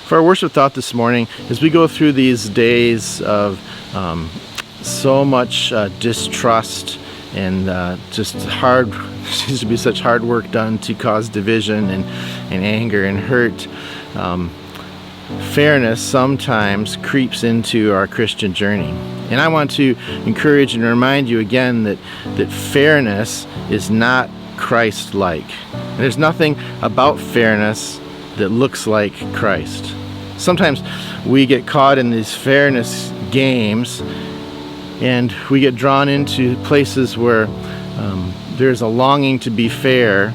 For our worship thought this morning, as we go through these days of so much distrust and just hard, seems to be such hard work done to cause division and anger and hurt, fairness sometimes creeps into our Christian journey. And I want to encourage and remind you again that fairness is not Christ-like. And there's nothing about fairness that looks like Christ. Sometimes we get caught in these fairness games and we get drawn into places where there's a longing to be fair,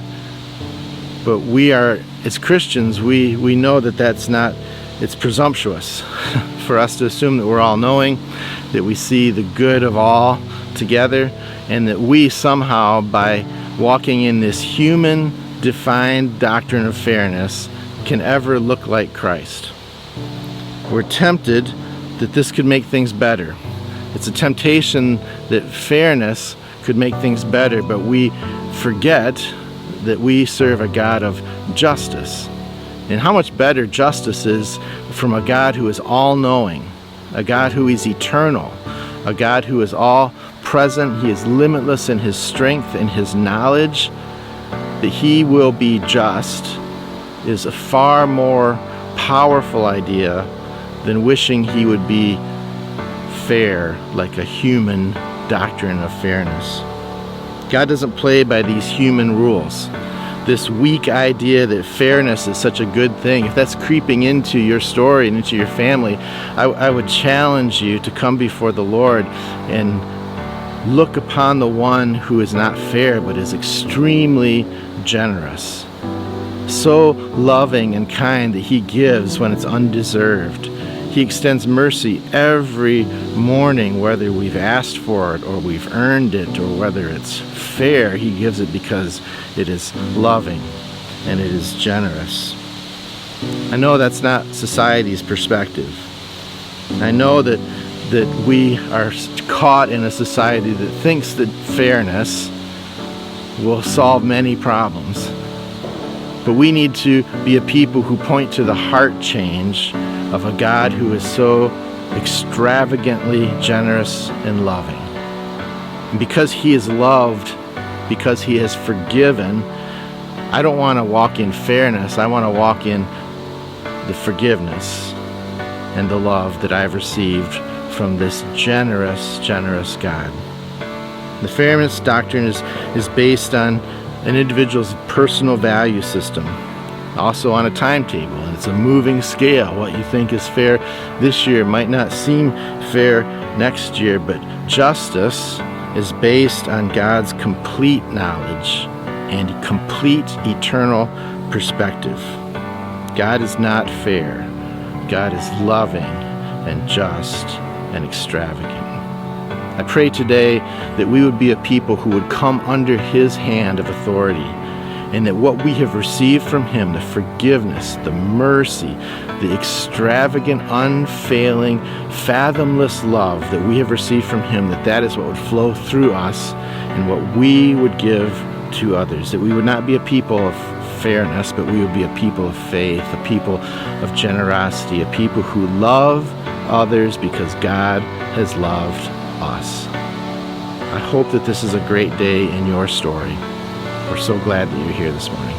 but we are, as Christians, we know that that's not, it's presumptuous for us to assume that we're all knowing, that we see the good of all together, and that we somehow, by walking in this human defined doctrine of fairness, can ever look like Christ. We're tempted that this could make things better. It's a temptation that fairness could make things better, but we forget that we serve a God of justice. And how much better justice is from a God who is all-knowing, a God who is eternal, a God who is all-present. He is limitless in his strength and his knowledge. That he will be just is a far more powerful idea than wishing he would be fair, like a human doctrine of fairness. God doesn't play by these human rules. This weak idea that fairness is such a good thing, if that's creeping into your story and into your family, I would challenge you to come before the Lord and look upon the one who is not fair but is extremely generous. So loving and kind that he gives when it's undeserved. He extends mercy every morning, whether we've asked for it or we've earned it or whether it's fair. He gives it because it is loving and it is generous. I know that's not society's perspective. I know that we are caught in a society that thinks that fairness will solve many problems. But we need to be a people who point to the heart change of a God who is so extravagantly generous and loving. And because he is loved, because he has forgiven, I don't want to walk in fairness. I want to walk in the forgiveness and the love that I've received from this generous, generous God. The fairness doctrine is based on an individual's personal value system, also on a timetable, and it's a moving scale. What you think is fair this year might not seem fair next year, but justice is based on God's complete knowledge and complete eternal perspective. God is not fair. God is loving and just and extravagant. I pray today that we would be a people who would come under his hand of authority, and that what we have received from him, the forgiveness, the mercy, the extravagant, unfailing, fathomless love that we have received from him, that is what would flow through us and what we would give to others. That we would not be a people of fairness, but we would be a people of faith, a people of generosity, a people who love others because God has loved us. I hope that this is a great day in your story. We're so glad that you're here this morning.